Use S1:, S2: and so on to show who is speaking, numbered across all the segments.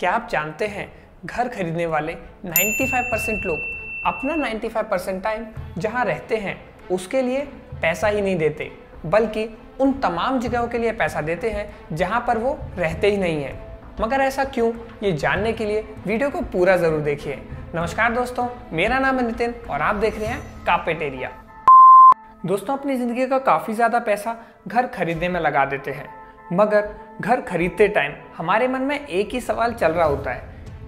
S1: क्या आप जानते हैं घर खरीदने वाले 95% लोग अपना 95% टाइम जहां रहते हैं उसके लिए पैसा ही नहीं देते, बल्कि उन तमाम जगहों के लिए पैसा देते हैं जहां पर वो रहते ही नहीं हैं। मगर ऐसा क्यों, ये जानने के लिए वीडियो को पूरा ज़रूर देखिए। नमस्कार दोस्तों, मेरा नाम है नितिन और आप देख रहे हैं कापेटेरिया। दोस्तों, अपनी ज़िंदगी का काफ़ी ज़्यादा पैसा घर खरीदने में लगा देते हैं, मगर घर खरीदते टाइम हमारे मन में एक ही सवाल चल रहा होता है,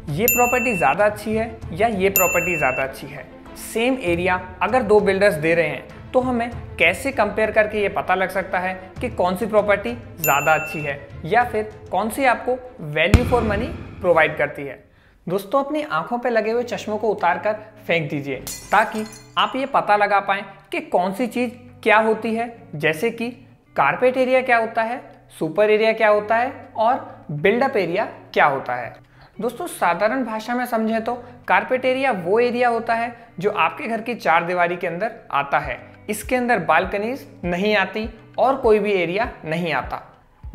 S1: ये प्रॉपर्टी ज़्यादा अच्छी है या ये प्रॉपर्टी ज़्यादा अच्छी है। सेम एरिया अगर दो बिल्डर्स दे रहे हैं तो हमें कैसे कंपेयर करके ये पता लग सकता है कि कौन सी प्रॉपर्टी ज़्यादा अच्छी है या फिर कौन सी आपको वैल्यू फॉर मनी प्रोवाइड करती है। दोस्तों, अपनी आंखों पे लगे हुए चश्मों को उतार कर फेंक दीजिए ताकि आप ये पता लगा पाएं कि कौन सी चीज़ क्या होती है, जैसे कि कारपेट एरिया क्या होता है, सुपर एरिया क्या होता है और बिल्डअप एरिया क्या होता है। दोस्तों, साधारण भाषा में समझें तो कारपेट एरिया वो एरिया होता है जो आपके घर की चार दीवारी के अंदर आता है। इसके अंदर बालकनीज नहीं आती और कोई भी एरिया नहीं आता।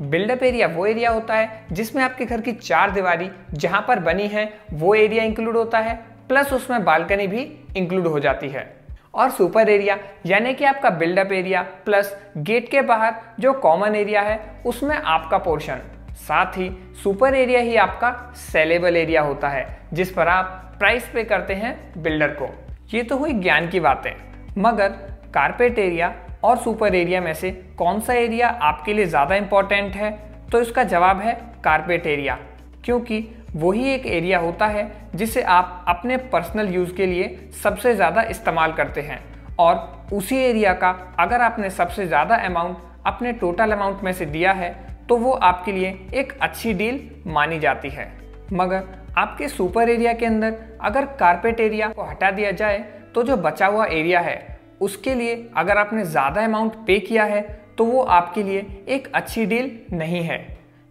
S1: बिल्डअप एरिया वो एरिया होता है जिसमें आपके घर की चार दीवारी जहां पर बनी है वो एरिया इंक्लूड होता है, प्लस उसमें बालकनी भी इंक्लूड हो जाती है। और सुपर एरिया यानी कि आपका बिल्डअप एरिया प्लस गेट के बाहर जो कॉमन एरिया है उसमें आपका पोर्शन। साथ ही सुपर एरिया ही आपका सेलेबल एरिया होता है जिस पर आप प्राइस पे करते हैं बिल्डर को। ये तो हुई ज्ञान की बातें, मगर कारपेट एरिया और सुपर एरिया में से कौन सा एरिया आपके लिए ज़्यादा इम्पोर्टेंट है, तो इसका जवाब है कारपेट एरिया, क्योंकि वही एक एरिया होता है जिसे आप अपने पर्सनल यूज़ के लिए सबसे ज़्यादा इस्तेमाल करते हैं। और उसी एरिया का अगर आपने सबसे ज़्यादा अमाउंट अपने टोटल अमाउंट में से दिया है तो वो आपके लिए एक अच्छी डील मानी जाती है। मगर आपके सुपर एरिया के अंदर अगर कारपेट एरिया को हटा दिया जाए तो जो बचा हुआ एरिया है उसके लिए अगर आपने ज़्यादा अमाउंट पे किया है तो वो आपके लिए एक अच्छी डील नहीं है।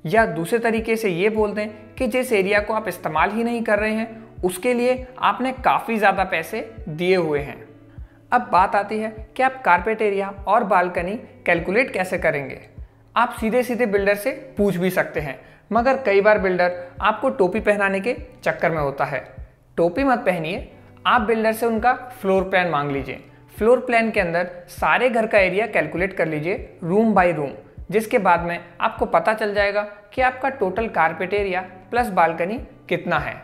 S1: या दूसरे तरीके से ये बोल दें कि जिस एरिया को आप इस्तेमाल ही नहीं कर रहे हैं उसके लिए आपने काफ़ी ज़्यादा पैसे दिए हुए हैं। अब बात आती है कि आप कारपेट एरिया और बालकनी कैलकुलेट कैसे करेंगे। आप सीधे सीधे बिल्डर से पूछ भी सकते हैं, मगर कई बार बिल्डर आपको टोपी पहनाने के चक्कर में होता है। टोपी मत पहनिए, आप बिल्डर से उनका फ्लोर प्लान मांग लीजिए। फ्लोर प्लान के अंदर सारे घर का एरिया कैलकुलेट कर लीजिए रूम बाय रूम, जिसके बाद में आपको पता चल जाएगा कि आपका total carpet area plus balcony कितना है।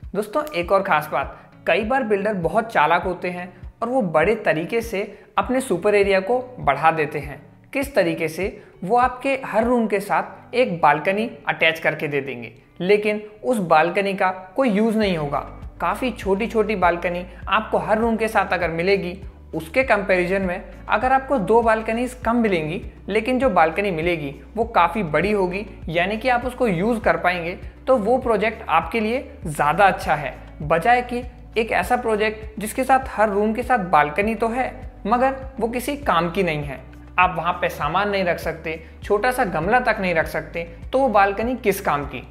S1: दोस्तों, एक और ख़ास बात, कई बार बिल्डर बहुत चालाक होते हैं और वो बड़े तरीके से अपने सुपर एरिया को बढ़ा देते हैं। किस तरीके से? वो आपके हर रूम के साथ एक बालकनी अटैच करके दे देंगे, लेकिन उस बालकनी का कोई यूज़ नहीं होगा। काफ़ी छोटी छोटी बालकनी आपको हर रूम के साथ अगर मिलेगी, उसके कंपैरिजन में अगर आपको दो बालकनीज कम मिलेंगी लेकिन जो बालकनी मिलेगी वो काफ़ी बड़ी होगी, यानी कि आप उसको यूज़ कर पाएंगे, तो वो प्रोजेक्ट आपके लिए ज़्यादा अच्छा है, बजाय कि एक ऐसा प्रोजेक्ट जिसके साथ हर रूम के साथ बालकनी तो है मगर वो किसी काम की नहीं है। आप वहाँ पे सामान नहीं रख सकते, छोटा सा गमला तक नहीं रख सकते, तो वो बालकनी किस काम की।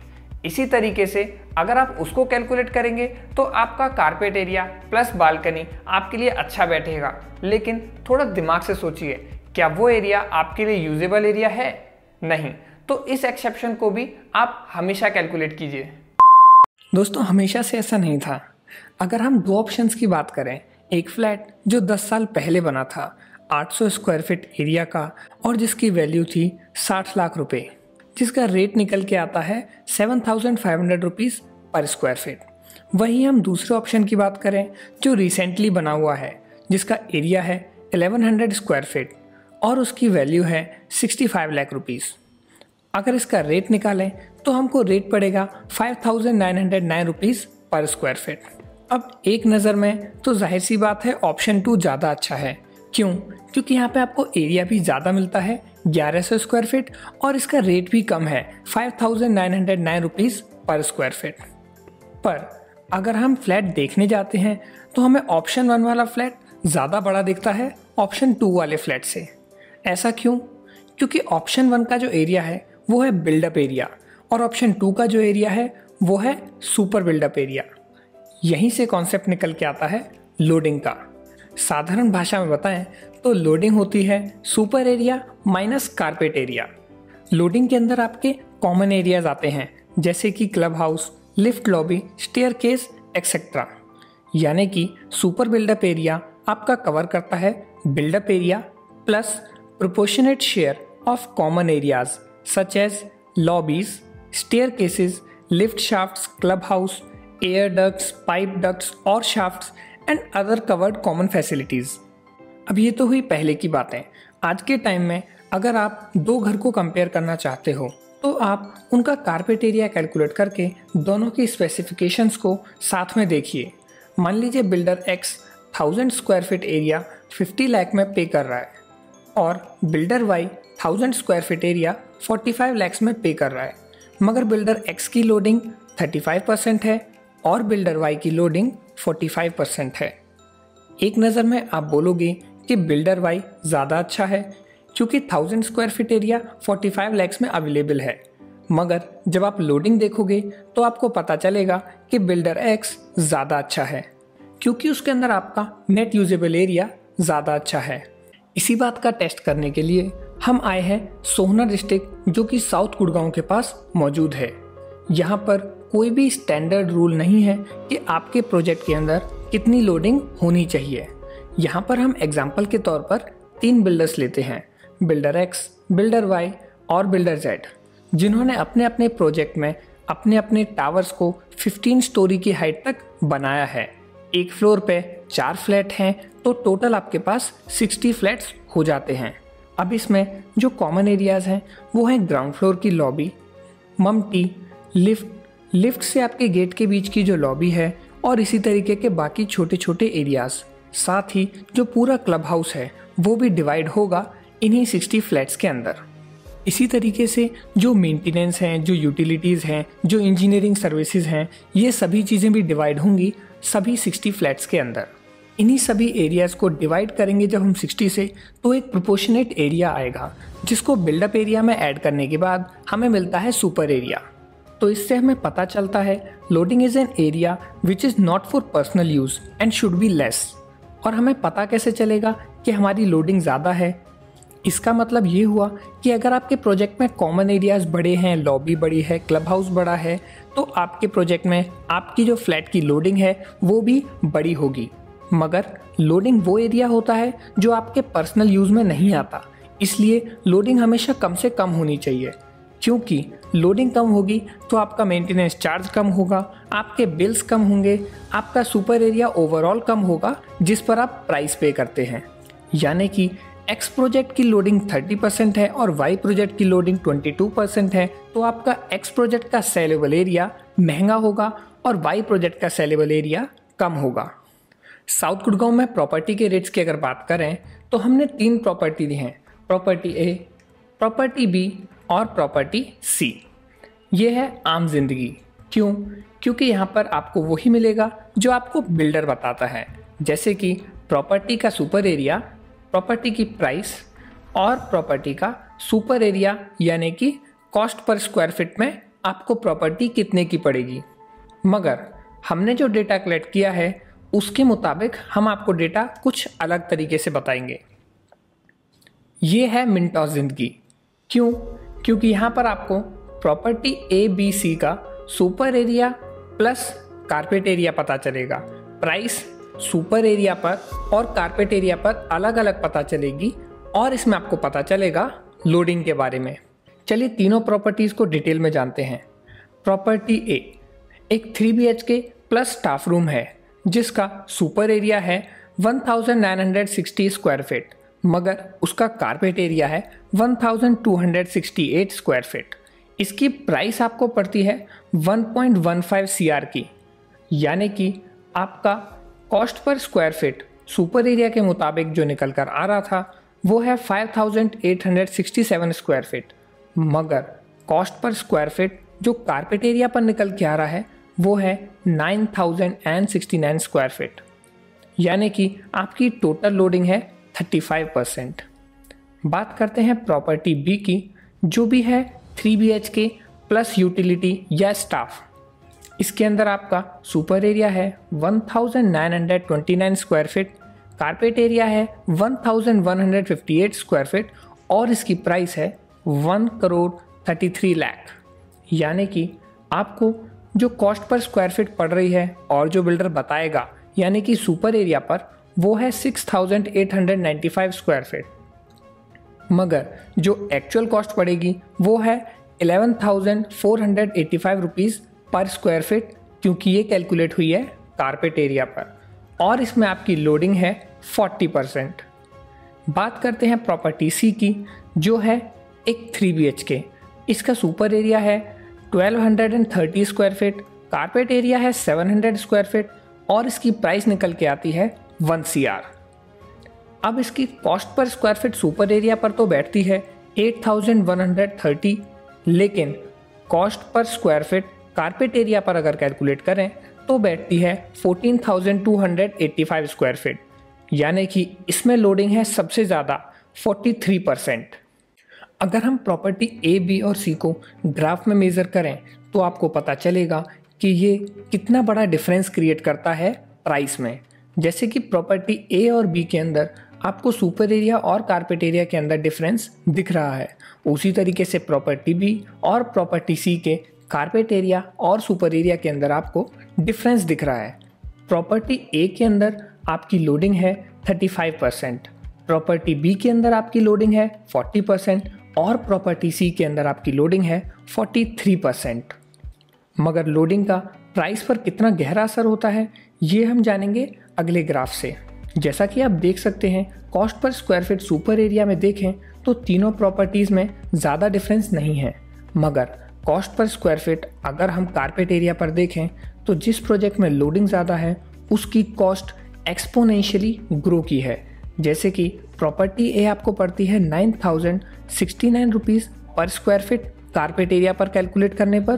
S1: इसी तरीके से अगर आप उसको कैलकुलेट करेंगे तो आपका कारपेट एरिया प्लस बालकनी आपके लिए अच्छा बैठेगा। लेकिन थोड़ा दिमाग से सोचिए, क्या वो एरिया आपके लिए यूजेबल एरिया है? नहीं। तो इस एक्सेप्शन को भी आप हमेशा कैलकुलेट कीजिए।
S2: दोस्तों, हमेशा से ऐसा नहीं था। अगर हम दो ऑप्शंस की बात करें, एक फ्लैट जो 10 साल पहले बना था 800 स्क्वायर फीट एरिया का और जिसकी वैल्यू थी 60 लाख रुपए, जिसका रेट निकल के आता है 7,500 रुपीज़ पर स्क्वायर फीट। वहीं हम दूसरे ऑप्शन की बात करें जो रिसेंटली बना हुआ है, जिसका एरिया है 1100 स्क्वायर फीट और उसकी वैल्यू है 65 लाख रुपीज़। अगर इसका रेट निकालें तो हमको रेट पड़ेगा 5,909 रुपीज़ पर स्क्वायर फीट। अब एक नज़र में तो जाहिर सी बात है ऑप्शन 2 ज़्यादा अच्छा है। क्यों? क्योंकि यहाँ पे आपको एरिया भी ज़्यादा मिलता है 1100 स्क्वायर फीट और इसका रेट भी कम है 5,909 रुपीज़ पर स्क्वायर फीट। पर अगर हम फ्लैट देखने जाते हैं तो हमें ऑप्शन 1 वाला फ्लैट ज़्यादा बड़ा दिखता है ऑप्शन 2 वाले फ्लैट से। ऐसा क्यों? क्योंकि ऑप्शन 1 का जो एरिया है वो है बिल्डअप एरिया और ऑप्शन 2 का जो एरिया है वो है सुपर बिल्डअप एरिया। यहीं से कॉन्सेप्ट निकल के आता है लोडिंग का। साधारण भाषा में बताएं तो लोडिंग होती है super area minus carpet area. Loading के अंदर आपके कॉमन एरियाज आते हैं जैसे कि club house, lift lobby, staircase etcetera. यानी कि सुपर बिल्डअप एरिया आपका कवर करता है built up area plus proportionate share of common areas such as lobbies, staircases, lift shafts, club house, air ducts, pipe ducts और shafts and other covered common facilities. अब ये तो हुई पहले की बातें। आज के टाइम में अगर आप दो घर को कंपेयर करना चाहते हो तो आप उनका कारपेट एरिया कैलकुलेट करके दोनों की स्पेसिफिकेशंस को साथ में देखिए। मान लीजिए builder X 1000 square feet area 50 lakh में पे कर रहा है और builder Y 1000 square feet area 45 lakh में पे कर रहा है, मगर बिल्डर एक्स की लोडिंग 35% है और बिल्डर वाई की लोडिंग 45% है। एक नज़र में आप बोलोगे कि बिल्डर वाई ज़्यादा अच्छा है क्योंकि 1000 स्क्वायर फीट एरिया 45 लाख में अवेलेबल है, मगर जब आप लोडिंग देखोगे तो आपको पता चलेगा कि बिल्डर एक्स ज़्यादा अच्छा है क्योंकि उसके अंदर आपका नेट यूजेबल एरिया ज़्यादा अच्छा है। इसी बात का टेस्ट करने के लिए हम आए हैं सोहना डिस्ट्रिक्ट जो कि साउथ गुड़गांव के पास मौजूद है। यहाँ पर कोई भी स्टैंडर्ड रूल नहीं है कि आपके प्रोजेक्ट के अंदर कितनी लोडिंग होनी चाहिए। यहाँ पर हम एग्जाम्पल के तौर पर 3 बिल्डर्स लेते हैं, बिल्डर एक्स, बिल्डर वाई और बिल्डर जेड, जिन्होंने अपने अपने प्रोजेक्ट में अपने अपने टावर्स को 15 स्टोरी की हाइट तक बनाया है। एक फ्लोर पे 4 फ्लैट हैं तो टोटल आपके पास 60 फ्लैट्स हो जाते हैं। अब इसमें जो कॉमन एरियाज हैं वो हैं ग्राउंड फ्लोर की लॉबी, ममटी, लिफ्ट से आपके गेट के बीच की जो लॉबी है और इसी तरीके के बाकी छोटे छोटे एरियाज। साथ ही जो पूरा क्लब हाउस है वो भी डिवाइड होगा इन्हीं 60 फ्लैट्स के अंदर। इसी तरीके से जो मेंटेनेंस हैं, जो यूटिलिटीज़ हैं, जो इंजीनियरिंग सर्विसेज हैं, ये सभी चीज़ें भी डिवाइड होंगी सभी 60 फ्लैट्स के अंदर। इन्हीं सभी एरियाज़ को डिवाइड करेंगे जब हम 60 से तो एक प्रोपोर्शनेट एरिया आएगा जिसको बिल्डअप एरिया में ऐड करने के बाद हमें मिलता है सुपर एरिया। तो इससे हमें पता चलता है loading is an area which is not for personal use and should be less. और हमें पता कैसे चलेगा कि हमारी लोडिंग ज़्यादा है? इसका मतलब ये हुआ कि अगर आपके प्रोजेक्ट में कॉमन एरियाज बड़े हैं, लॉबी बड़ी है, क्लब हाउस बड़ा है, तो आपके प्रोजेक्ट में आपकी जो फ्लैट की लोडिंग है वो भी बड़ी होगी। मगर लोडिंग वो एरिया होता है जो आपके पर्सनल यूज़ में नहीं आता, इसलिए लोडिंग हमेशा कम से कम होनी चाहिए। क्योंकि लोडिंग कम होगी तो आपका मेंटेनेंस चार्ज कम होगा, आपके बिल्स कम होंगे, आपका सुपर एरिया ओवरऑल कम होगा जिस पर आप प्राइस पे करते हैं। यानी कि एक्स प्रोजेक्ट की लोडिंग 30% है और वाई प्रोजेक्ट की लोडिंग 22% है, तो आपका एक्स प्रोजेक्ट का सेलेबल एरिया महंगा होगा और वाई प्रोजेक्ट का सेलेबल एरिया कम होगा। साउथ गुड़गांव में प्रॉपर्टी के रेट्स की अगर बात करें तो हमने 3 प्रॉपर्टी दी हैं, प्रॉपर्टी ए, प्रॉपर्टी बी और प्रॉपर्टी सी। ये है आम जिंदगी। क्यों? क्योंकि यहाँ पर आपको वही मिलेगा जो आपको बिल्डर बताता है, जैसे कि प्रॉपर्टी का सुपर एरिया, प्रॉपर्टी की प्राइस और प्रॉपर्टी का सुपर एरिया यानी कि कॉस्ट पर स्क्वायर फीट में आपको प्रॉपर्टी कितने की पड़ेगी। मगर हमने जो डेटा कलेक्ट किया है उसके मुताबिक हम आपको डेटा कुछ अलग तरीके से बताएंगे। ये है मिनटॉस जिंदगी। क्यों? क्योंकि यहाँ पर आपको प्रॉपर्टी ए बी सी का super area plus carpet area पता चलेगा, प्राइस सुपर एरिया पर और कारपेट एरिया पर अलग अलग पता चलेगी और इसमें आपको पता चलेगा लोडिंग के बारे में। चलिए तीनों प्रॉपर्टीज़ को डिटेल में जानते हैं। प्रॉपर्टी ए एक 3 BHK प्लस स्टाफ रूम है जिसका सुपर एरिया है 1960 स्क्वायर फीट, मगर उसका कारपेट एरिया है 1268 स्क्वायर फीट। इसकी प्राइस आपको पड़ती है 1.15 CR की, यानी कि आपका cost per square feet super area के मुताबिक जो निकल कर आ रहा था वो है 5867 स्क्वायर फीट, मगर कॉस्ट पर स्क्वायर फीट जो कारपेट एरिया पर निकल के आ रहा है वो है 9069 स्क्वायर फीट, यानी कि आपकी टोटल लोडिंग है 35%। बात करते हैं प्रॉपर्टी बी की, जो भी है 3 BHK प्लस यूटिलिटी या स्टाफ। इसके अंदर आपका सुपर एरिया है 1929 स्क्वायर फीट, कारपेट एरिया है 1158 स्क्वायर फीट और इसकी प्राइस है 1 करोड़ 33 लाख, यानी कि आपको जो कॉस्ट पर स्क्वायर फीट पड़ रही है और जो बिल्डर बताएगा यानी कि सुपर एरिया पर, वो है 6895 स्क्वायर फीट, मगर जो एक्चुअल कॉस्ट पड़ेगी वो है 11,485 रुपीज़ पर स्क्वायर फीट, क्योंकि ये कैलकुलेट हुई है कारपेट एरिया पर और इसमें आपकी लोडिंग है 40%। बात करते हैं प्रॉपर्टी सी की, जो है एक 3 BHK। इसका सुपर एरिया है 1230 स्क्वायर फीट, कारपेट एरिया है 700 स्क्वायर फीट और इसकी प्राइस निकल के आती है 1 CR। अब इसकी cost per square feet super area पर तो बैठती है 8130, लेकिन cost per square feet carpet area पर अगर कैलकुलेट करें तो बैठती है 14,285 स्क्वायर फीट, यानी कि इसमें लोडिंग है सबसे ज़्यादा 43%। अगर हम प्रॉपर्टी ए, बी और सी को ग्राफ में मेज़र करें तो आपको पता चलेगा कि ये कितना बड़ा डिफरेंस क्रिएट करता है प्राइस में। जैसे कि प्रॉपर्टी ए और बी के अंदर आपको सुपर एरिया और कारपेट एरिया के अंदर डिफरेंस दिख रहा है, उसी तरीके से प्रॉपर्टी बी और प्रॉपर्टी सी के कारपेट एरिया और सुपर एरिया के अंदर आपको डिफरेंस दिख रहा है। प्रॉपर्टी ए के अंदर आपकी लोडिंग है 35%, प्रॉपर्टी बी के अंदर आपकी लोडिंग है 40% और प्रॉपर्टी सी के अंदर आपकी लोडिंग है 43%। मगर लोडिंग का प्राइस पर कितना गहरा असर होता है ये हम जानेंगे अगले ग्राफ से। जैसा कि आप देख सकते हैं, cost per square feet super area में देखें तो तीनों प्रॉपर्टीज़ में ज़्यादा डिफरेंस नहीं है, मगर कॉस्ट पर स्क्वायर फीट अगर हम कारपेट एरिया पर देखें तो जिस प्रोजेक्ट में लोडिंग ज़्यादा है उसकी कॉस्ट एक्सपोनेंशियली ग्रो की है। जैसे कि प्रॉपर्टी ए आपको पड़ती है 9,069 रुपीज़ पर स्क्वायर फीट कारपेट एरिया पर कैलकुलेट करने पर,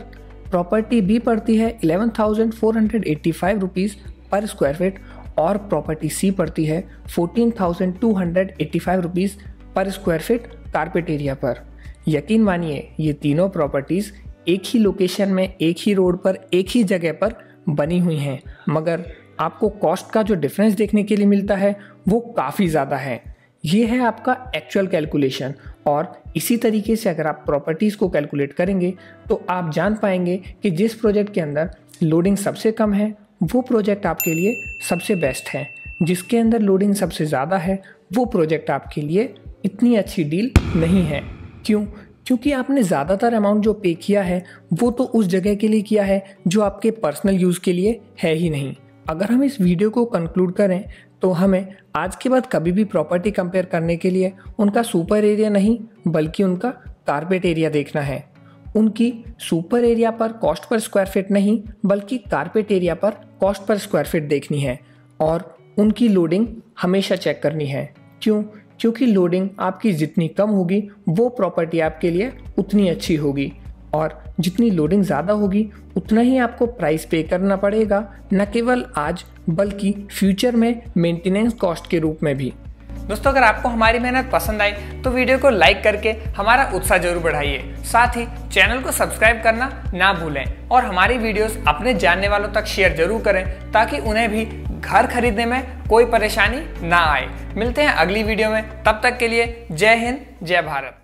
S2: प्रॉपर्टी बी पड़ती है 11,485 रुपीज़ पर स्क्वायर फीट और प्रॉपर्टी सी पड़ती है 14,285 रुपीज़ पर स्क्वायर फीट कारपेट एरिया पर। यकीन मानिए ये तीनों प्रॉपर्टीज़ एक ही लोकेशन में, एक ही रोड पर, एक ही जगह पर बनी हुई हैं, मगर आपको कॉस्ट का जो डिफरेंस देखने के लिए मिलता है वो काफ़ी ज़्यादा है। ये है आपका एक्चुअल कैलकुलेशन और इसी तरीके से अगर आप प्रॉपर्टीज़ को कैलकुलेट करेंगे तो आप जान पाएंगे कि जिस प्रोजेक्ट के अंदर लोडिंग सबसे कम है वो प्रोजेक्ट आपके लिए सबसे बेस्ट है, जिसके अंदर लोडिंग सबसे ज़्यादा है वो प्रोजेक्ट आपके लिए इतनी अच्छी डील नहीं है। क्यों? क्योंकि आपने ज़्यादातर अमाउंट जो पे किया है वो तो उस जगह के लिए किया है जो आपके पर्सनल यूज़ के लिए है ही नहीं। अगर हम इस वीडियो को कंक्लूड करें तो हमें आज के बाद कभी भी प्रॉपर्टी कंपेयर करने के लिए उनका सुपर एरिया नहीं बल्कि उनका कारपेट एरिया देखना है। उनकी सुपर एरिया पर कॉस्ट पर स्क्वायर फीट नहीं बल्कि कारपेट एरिया पर कॉस्ट पर स्क्वायर फीट देखनी है और उनकी लोडिंग हमेशा चेक करनी है। क्यों? क्योंकि लोडिंग आपकी जितनी कम होगी वो प्रॉपर्टी आपके लिए उतनी अच्छी होगी और जितनी लोडिंग ज़्यादा होगी उतना ही आपको प्राइस पे करना पड़ेगा, न केवल आज बल्कि फ्यूचर में मेंटेनेंस कॉस्ट के रूप में भी।
S1: दोस्तों, अगर आपको हमारी मेहनत पसंद आई तो वीडियो को लाइक करके हमारा उत्साह जरूर बढ़ाइए। साथ ही चैनल को सब्सक्राइब करना ना भूलें और हमारी वीडियोस अपने जानने वालों तक शेयर जरूर करें ताकि उन्हें भी घर खरीदने में कोई परेशानी ना आए। मिलते हैं अगली वीडियो में, तब तक के लिए जय हिंद, जय भारत।